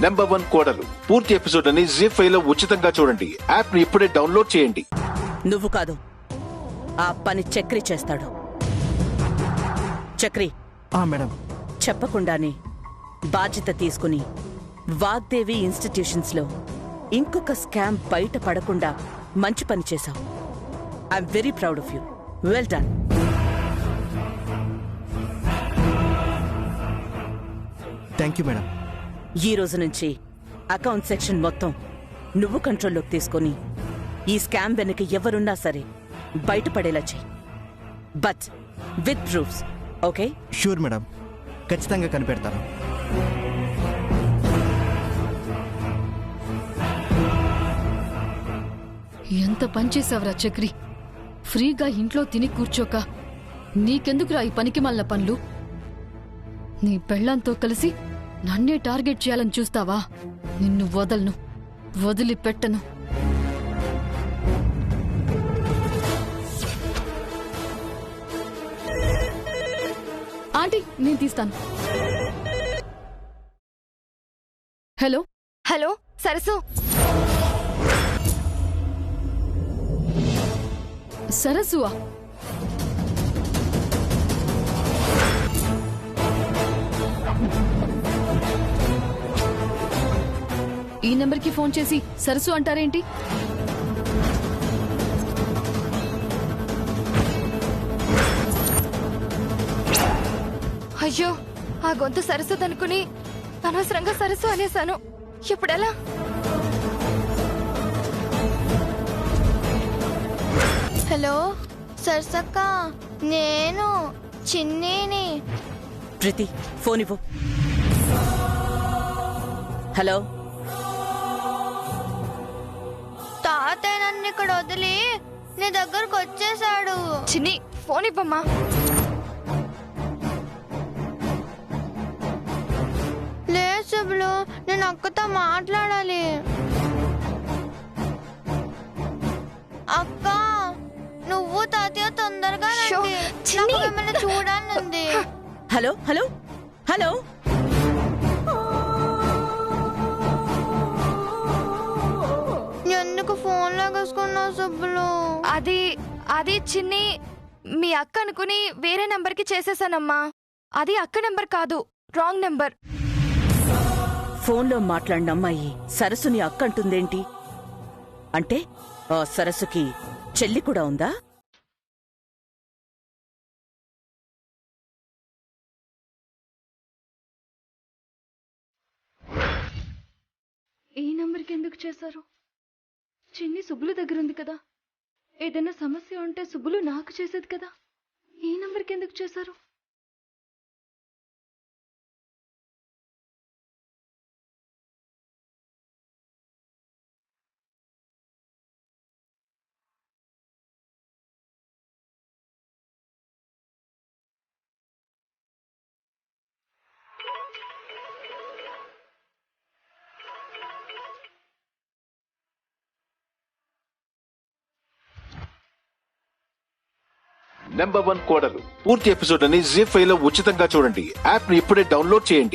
Number 1 కోడలు పూర్తి episode అని జీ5 లో ఉచితంగా చూడండి. యాప్ ని ఇప్పుడే డౌన్లోడ్ చేయండి. నువ్వు కాదు, ఆ పని చక్రి చేస్తాడు. చక్రి, మేడం. చెప్పకుండానే బాధ్యత తీసుకుని వాగ్దేవి ఇన్స్టిట్యూషన్స్ లో ఇంకొక స్కామ్ బయట పడకుండా మంచి పని చేశావు. I'm very proud of you. Well done. Thank you madam. ఈ రోజు నుంచి అకౌంట్ సెక్షన్ మొత్తం నువ్వు కంట్రోల్లోకి తీసుకొని ఈ స్కామ్ వెనక ఎవరున్నా సరే బయటపడేలా చెయ్యి. But with proofs. Okay? Sure madam, ఖచ్చితంగా కనిపెడతాను. ఎంత పనిచేసావురా చక్రి. ఫ్రీగా ఇంట్లో తిని కూర్చోక నీకెందుకురా ఈ పనికి మళ్ళ పనులు? నీ పెళ్ళంతో కలిసి నన్నే టార్గెట్ చేయాలని చూస్తావా? నిన్ను వదలను, వదిలిపెట్టను. ఆంటీ, నేను తీస్తాను. హలో హలో సరసు. సరస్సువా? ఈ నెంబర్కి ఫోన్ చేసి సరస్సు అంటారేంటి? అయ్యో, ఆ గొంతు సరస్సు అనుకుని అనవసరంగా సరస్సు అనేశాను. ఇప్పుడెలా? హలో సరసక్క, నేను చిన్నీని. ప్రీతి, ఫోన్ ఇవ్వు. హలో. తాతయ్య నన్ను ఇక్కడ వదిలి నీ దగ్గరకు వచ్చేసాడు. చిన్ని, ఫోన్ ఇవ్వమ్మా. లేదు శుభ్లు, నేను అక్కతో మాట్లాడాలి. అక్క, నువ్వు తాతయ్య తొందరగా రండి. చిన్ని, నాకు మిమ్మల్ని చూడాలనుంది. Hello hello hello. ఎందుకు ఫోన్ లాగేసుకున్నావు శుభ్లు? అది చిన్ని, మీ అక్క అనుకుని వేరే నంబర్కి చేసేసానమ్మా. అది అక్క నెంబర్ కాదు, రాంగ్ నెంబర్. ఫోన్లో మాట్లాడిన అమ్మాయి సరస్సుని అక్క అంటుందేంటి? అంటే ఆ సరస్సుకి చెల్లి కూడా ఉందా? ఈ నంబర్కి ఎందుకు చేశారు? చిన్ని సుబ్బులు దగ్గర ఉంది కదా. ఏదైనా సమస్య ఉంటే సుబ్బులు నాకు చేసేది కదా. ఈ నంబర్కి ఎందుకు చేశారు? నెంబర్ 1 కోడలు పూర్తి ఎపిసోడ్ అని జీ5 లో ఉచితంగా చూడండి. యాప్ ని ఇప్పుడే డౌన్లోడ్ చేయండి.